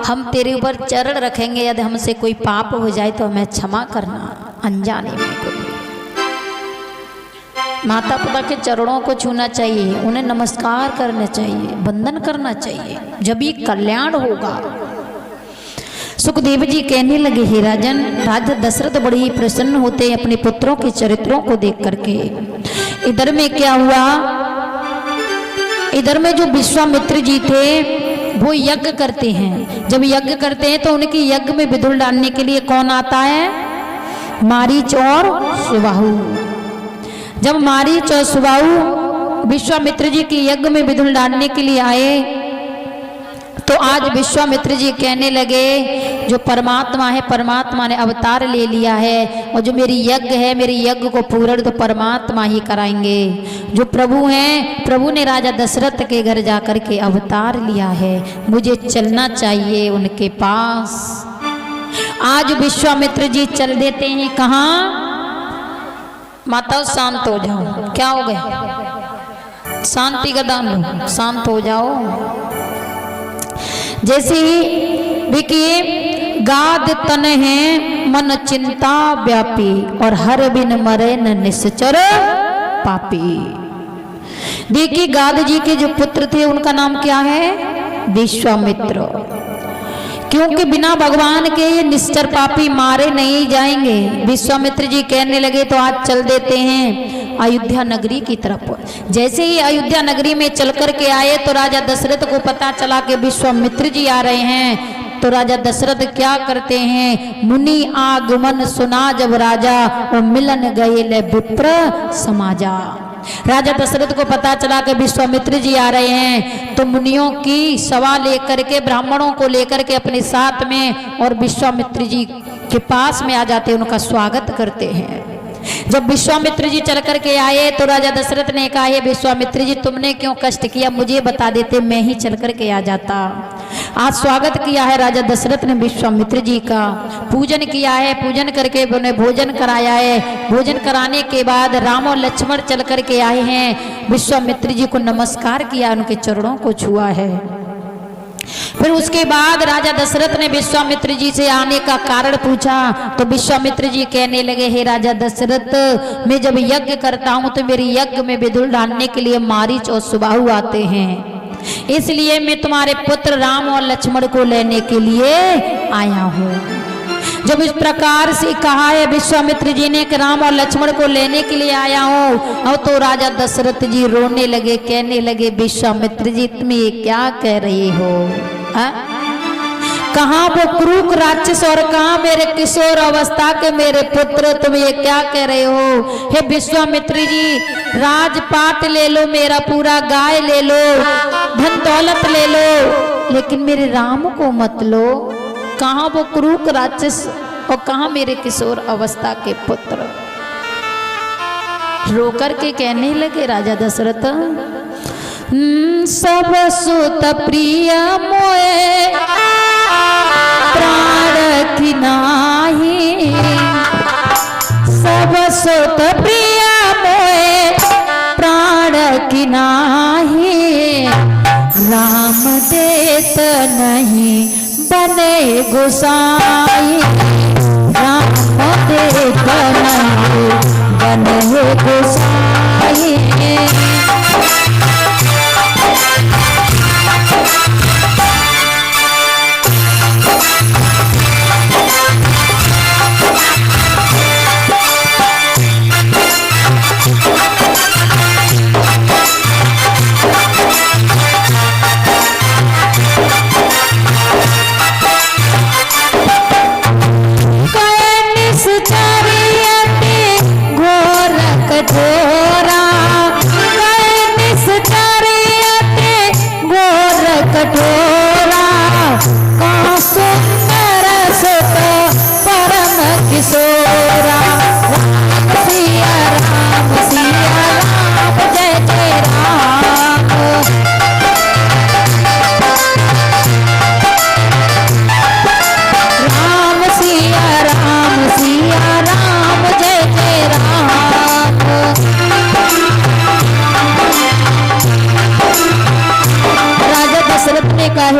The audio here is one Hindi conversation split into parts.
हम तेरे ऊपर चरण रखेंगे, यदि हमसे कोई पाप हो जाए तो हमें क्षमा करना, अनजाने में कोई। माता पिता के चरणों को छूना चाहिए, उन्हें नमस्कार करना चाहिए, वंदन करना चाहिए, जब ये कल्याण होगा। सुखदेव जी कहने लगे, हे राजन, राजा दशरथ बड़े ही प्रसन्न होते हैं अपने पुत्रों के चरित्रों को देख करके। इधर में क्या हुआ, इधर में जो विश्वामित्र जी थे वो यज्ञ करते हैं। जब यज्ञ करते हैं तो उनके यज्ञ में विधुर डालने के लिए कौन आता है, मारीच और सुबाहु। जब मारीच और सुबाहु विश्वामित्र जी के यज्ञ में विधुर डालने के लिए आए तो आज विश्वामित्र जी कहने लगे, जो परमात्मा है, परमात्मा ने अवतार ले लिया है, और जो मेरी यज्ञ है, मेरी यज्ञ को पूर्ण तो परमात्मा ही कराएंगे। जो प्रभु हैं, प्रभु ने राजा दशरथ के घर जाकर के अवतार लिया है, मुझे चलना चाहिए उनके पास। आज विश्वामित्र जी चल देते हैं कहाँ, माता शांत हो जाओ, क्या हो गया, शांति का दान लो, शांत हो जाओ। जैसे ही देखिए, गाद तन है मन चिंता व्यापी, और हर बिन मरे न निश्चर पापी। देखिए, गाद जी के जो पुत्र थे उनका नाम क्या है, विश्वामित्र, क्योंकि बिना भगवान के ये निश्चर पापी मारे नहीं जाएंगे। विश्वामित्र जी कहने लगे, तो आज चल देते हैं अयोध्या नगरी की तरफ। जैसे ही अयोध्या नगरी में चल कर के आए तो राजा दशरथ को पता चला कि विश्वामित्र जी आ रहे हैं। तो राजा दशरथ क्या करते हैं, मुनि आगमन सुना जब राजा, और मिलन गए ले विप्र समाजा। राजा दशरथ को पता चला कि विश्वामित्र जी आ रहे हैं, तो मुनियों की सभा लेकर के, ब्राह्मणों को लेकर के अपने साथ में, और विश्वामित्र जी के पास में आ जाते, उनका स्वागत करते हैं। जब विश्वामित्र जी चल करके आए तो राजा दशरथ ने कहा, हे विश्वामित्र जी, तुमने क्यों कष्ट किया, मुझे बता देते, मैं ही चल करके आ जाता। आज स्वागत किया है राजा दशरथ ने विश्वामित्र जी का, पूजन किया है, पूजन करके उन्हें भोजन कराया है। भोजन कराने के बाद राम और लक्ष्मण चल करके आए हैं, विश्वामित्र जी को नमस्कार किया, उनके चरणों को छुआ है। फिर उसके बाद राजा दशरथ ने विश्वामित्र जी से आने का कारण पूछा, तो विश्वामित्र जी कहने लगे, हे राजा दशरथ, मैं जब यज्ञ करता हूं तो मेरे यज्ञ में विधुर डालने के लिए मारीच और सुबाहु आते हैं, इसलिए मैं तुम्हारे पुत्र राम और लक्ष्मण को लेने के लिए आया हूं। जब इस प्रकार से कहा है विश्वामित्र जी ने कि राम और लक्ष्मण को लेने के लिए आया हूं, और तो राजा दशरथ जी रोने लगे, कहने लगे, विश्वामित्र जी तुम ये क्या कह रहे हो, कहाँ वो क्रूर राक्षस और कहाँ मेरे किशोर अवस्था के मेरे पुत्र, तुम ये क्या कह रहे हो। हे विश्वामित्र जी, राजपाट ले लो, मेरा पूरा गाय ले लो, धन दौलत ले लो, लेकिन मेरे राम को मत लो। कहाँ वो क्रूर राक्षस और कहाँ मेरे किशोर अवस्था के पुत्र। रोकर के कहने लगे राजा दशरथ, सब सुत प्रिय मोए प्राण की नाही, सब सुत प्रिय मोए प्राण की नाही, राम देत नहीं बने गोसाई, राम देत नहीं बने गोसाई।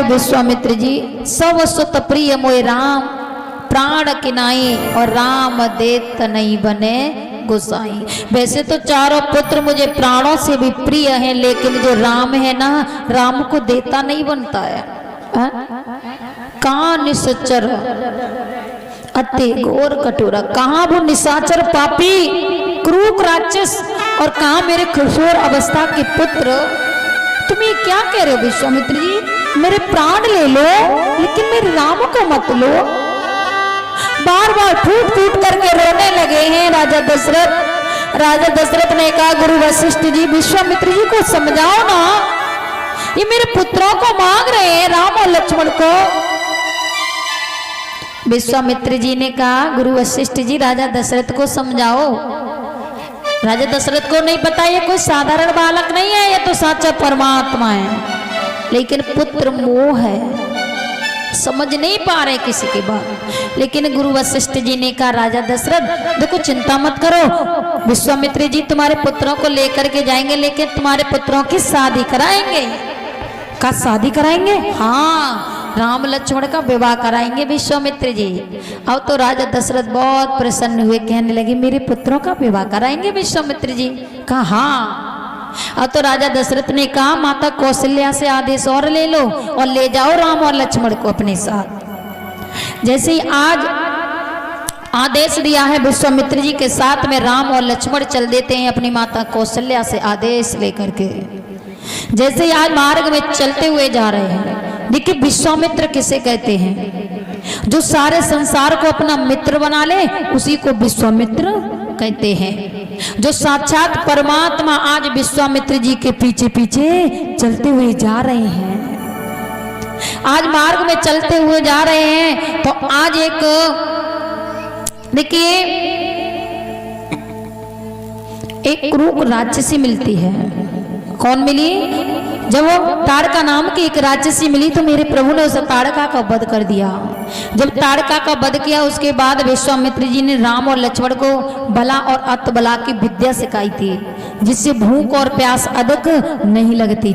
विश्वामित्र जी, सब सुत प्रिय मोय राम, प्राण किनाई और राम देत नहीं बने गोसाई। वैसे तो चारों पुत्र मुझे प्राणों से भी प्रिय हैं, लेकिन जो राम है ना, राम को देता नहीं बनता है। कहाँ निशाचर अति घोर कटोरा, कहाँ वो निशाचर पापी क्रूर राक्षस, और कहाँ मेरे किशोर अवस्था के पुत्र। तुम ये क्या कह रहे हो विश्वामित्र जी? मेरे प्राण ले लो, लेकिन मेरे राम को मत लो। बार बार फूट फूट करके रोने लगे हैं राजा दशरथ। राजा दशरथ ने कहा, गुरु वशिष्ठ जी, विश्वामित्र जी को समझाओ ना, ये मेरे पुत्रों को मांग रहे हैं, राम और लक्ष्मण को। विश्वामित्र जी ने कहा, गुरु वशिष्ठ जी, राजा दशरथ को समझाओ। राजा दशरथ को नहीं पता ये कोई साधारण बालक नहीं है, ये तो सच्चा परमात्मा है, लेकिन पुत्र मोह है, समझ नहीं पा रहे किसी की बात। लेकिन गुरु वशिष्ठ जी ने कहा, राजा दशरथ देखो, चिंता मत करो, विश्वामित्र जी तुम्हारे पुत्रों को लेकर के जाएंगे, लेकिन तुम्हारे पुत्रों की शादी कराएंगे। का शादी कराएंगे? हाँ, राम लक्ष्मण का विवाह कराएंगे विश्वामित्र जी। अब तो राजा दशरथ बहुत प्रसन्न हुए, कहने लगे, मेरे पुत्रों का विवाह कराएंगे विश्वामित्र जी? कहा हाँ। अब तो राजा दशरथ ने कहा, माता कौशल्या से आदेश और ले लो और ले जाओ राम और लक्ष्मण को अपने साथ। जैसे ही आज आदेश दिया है, विश्वामित्र जी के साथ में राम और लक्ष्मण चल देते हैं अपनी माता कौशल्या से आदेश लेकर के। जैसे ही आज मार्ग में चलते हुए जा रहे हैं, देखिए विश्वामित्र किसे कहते हैं? जो सारे संसार को अपना मित्र बना ले, उसी को विश्वामित्र कहते हैं। जो साक्षात परमात्मा आज विश्वामित्र जी के पीछे पीछे चलते हुए जा रहे हैं। आज मार्ग में चलते हुए जा रहे हैं, तो आज एक देखिए एक क्रूर राक्षसी मिलती है। कौन मिली? जब वो ताड़का नाम की एक राक्षसी मिली, तो मेरे प्रभु ने उस ताड़का का वध कर दिया। जब ताड़का का वध किया, उसके बाद विश्वामित्र जी ने राम और लक्ष्मण को बला और अत बला की विद्या सिखाई थी, जिससे भूख और प्यास अधिक नहीं लगती